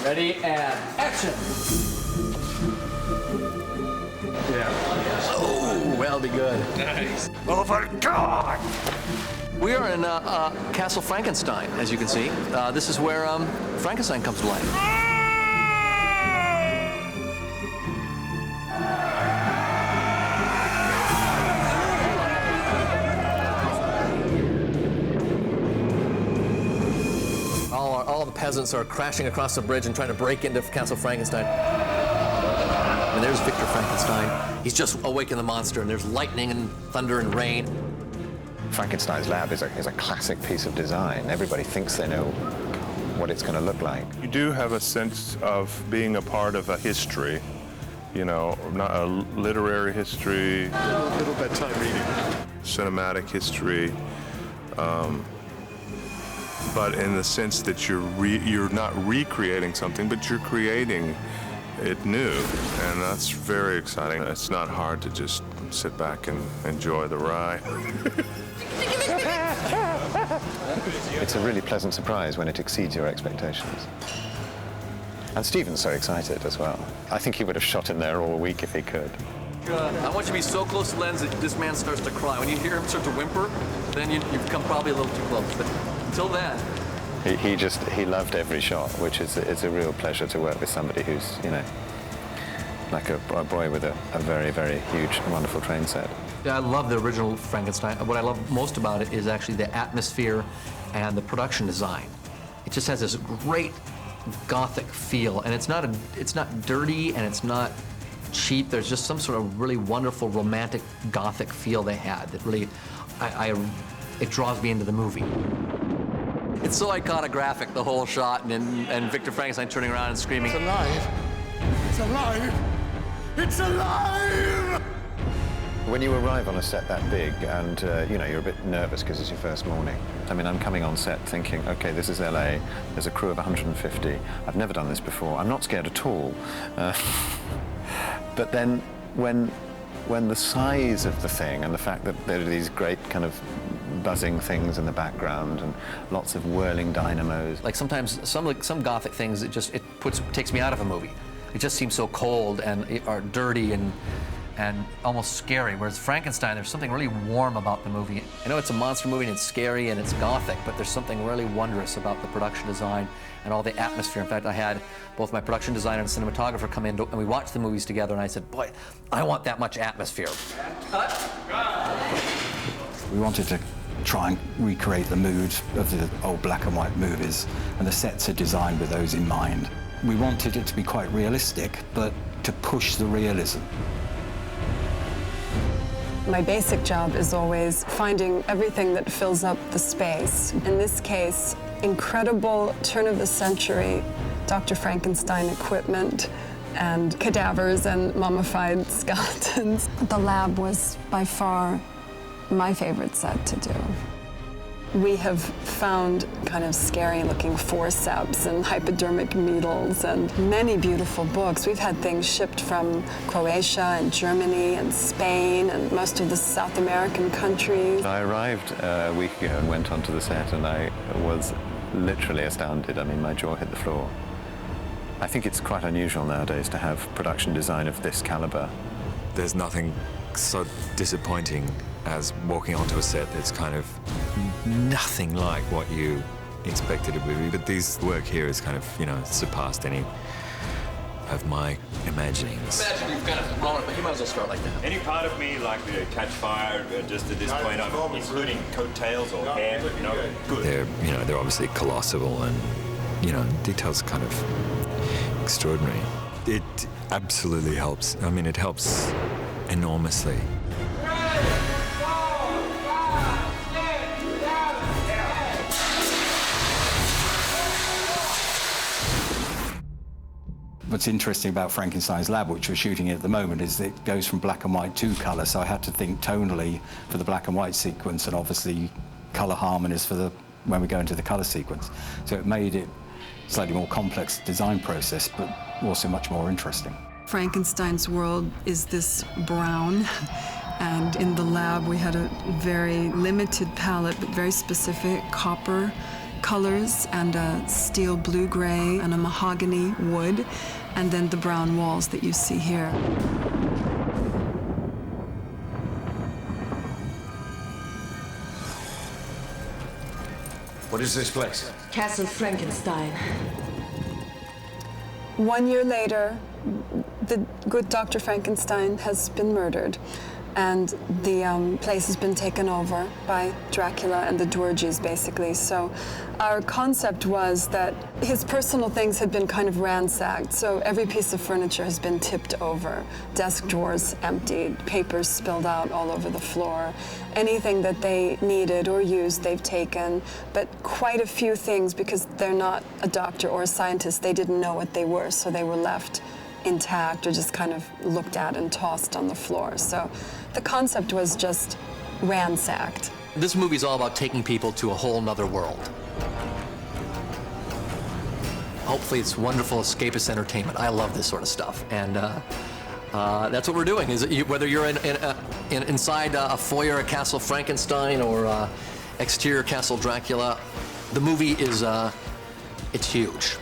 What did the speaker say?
Ready, and action! Yeah. Oh, that'll be good. Nice. Oh, my God! We are in Castle Frankenstein, as you can see. This is where Frankenstein comes to life. All the peasants are crashing across the bridge and trying to break into Castle Frankenstein. And there's Victor Frankenstein. He's just awakened the monster, and there's lightning and thunder and rain. Frankenstein's lab is a classic piece of design. Everybody thinks they know what it's going to look like. You do have a sense of being a part of a history, you know, not a literary history, A little bedtime reading. cinematic history, but in the sense that you're not recreating something, but you're creating it new, and that's very exciting. It's not hard to just sit back and enjoy the ride. It's a really pleasant surprise when it exceeds your expectations. And Stephen's so excited as well. I think he would have shot in there all week if he could. I want you to be so close to the lens that this man starts to cry. When you hear him start to whimper, then you've come probably a little too close. But until then... He loved every shot, which is it's a real pleasure to work with somebody who's, you know, like a boy with a very, very huge, wonderful train set. Yeah, I love the original Frankenstein. What I love most about it is actually the atmosphere and the production design. It just has this great Gothic feel, and it's not dirty and it's not cheap. There's just some sort of really wonderful romantic Gothic feel they had that really, it draws me into the movie. It's so iconographic, the whole shot, and Victor Frankenstein turning around and screaming, It's alive! It's alive! It's alive! When you arrive on a set that big and, you know, you're a bit nervous because it's your first morning. I mean, I'm coming on set thinking, okay, this is LA, there's a crew of 150. I've never done this before. I'm not scared at all. But then when the size of the thing and the fact that there are these great kind of buzzing things in the background and lots of whirling dynamos. Like sometimes some Gothic things, it takes me out of a movie. It just seems so cold and or dirty and almost scary. Whereas Frankenstein, there's something really warm about the movie. I know it's a monster movie and it's scary and it's Gothic, but there's something really wondrous about the production design and all the atmosphere. In fact, I had both my production designer and cinematographer come in and we watched the movies together, and I said, boy, I want that much atmosphere. We wanted to try and recreate the mood of the old black and white movies, and the sets are designed with those in mind. We wanted it to be quite realistic, but to push the realism. My basic job is always finding everything that fills up the space. In this case, incredible turn-of-the-century Dr. Frankenstein equipment and cadavers and mummified skeletons. The lab was by far my favorite set to do. We have found kind of scary-looking forceps and hypodermic needles and many beautiful books. We've had things shipped from Croatia and Germany and Spain and most of the South American countries. I arrived a week ago and went onto the set, and I was literally astounded. I mean, my jaw hit the floor. I think it's quite unusual nowadays to have production design of this caliber. There's nothing so disappointing as walking onto a set that's kind of nothing like what you expected it would be. But this work here is kind of, you know, surpassed any of my imaginings. Imagine you've got it rolling, but you might as well start like that. Any part of me like to catch fire just at this point, I'm including coattails or hair, you know, good. They're obviously colossal and, you know, details kind of extraordinary. It absolutely helps. I mean, it helps enormously. What's interesting about Frankenstein's lab, which we're shooting at the moment, is that it goes from black and white to colour, so I had to think tonally for the black and white sequence and obviously colour harmonies for when we go into the colour sequence. So it made it a slightly more complex design process, but also much more interesting. Frankenstein's world is this brown, and in the lab we had a very limited palette, but very specific copper colors and a steel blue-gray and a mahogany wood, and then the brown walls that you see here. What is this place? Castle Frankenstein. 1 year later, the good Dr. Frankenstein has been murdered, and the place has been taken over by Dracula and the Dwerges, basically. So our concept was that his personal things had been kind of ransacked, so every piece of furniture has been tipped over, desk drawers emptied, papers spilled out all over the floor. Anything that they needed or used, they've taken, but quite a few things, because they're not a doctor or a scientist, they didn't know what they were, so they were left intact or just kind of looked at and tossed on the floor. So the concept was just ransacked. This movie's all about taking people to a whole nother world. Hopefully it's wonderful escapist entertainment. I love this sort of stuff, and that's what we're doing. Is whether you're inside a foyer at Castle Frankenstein or exterior Castle Dracula, the movie is it's huge.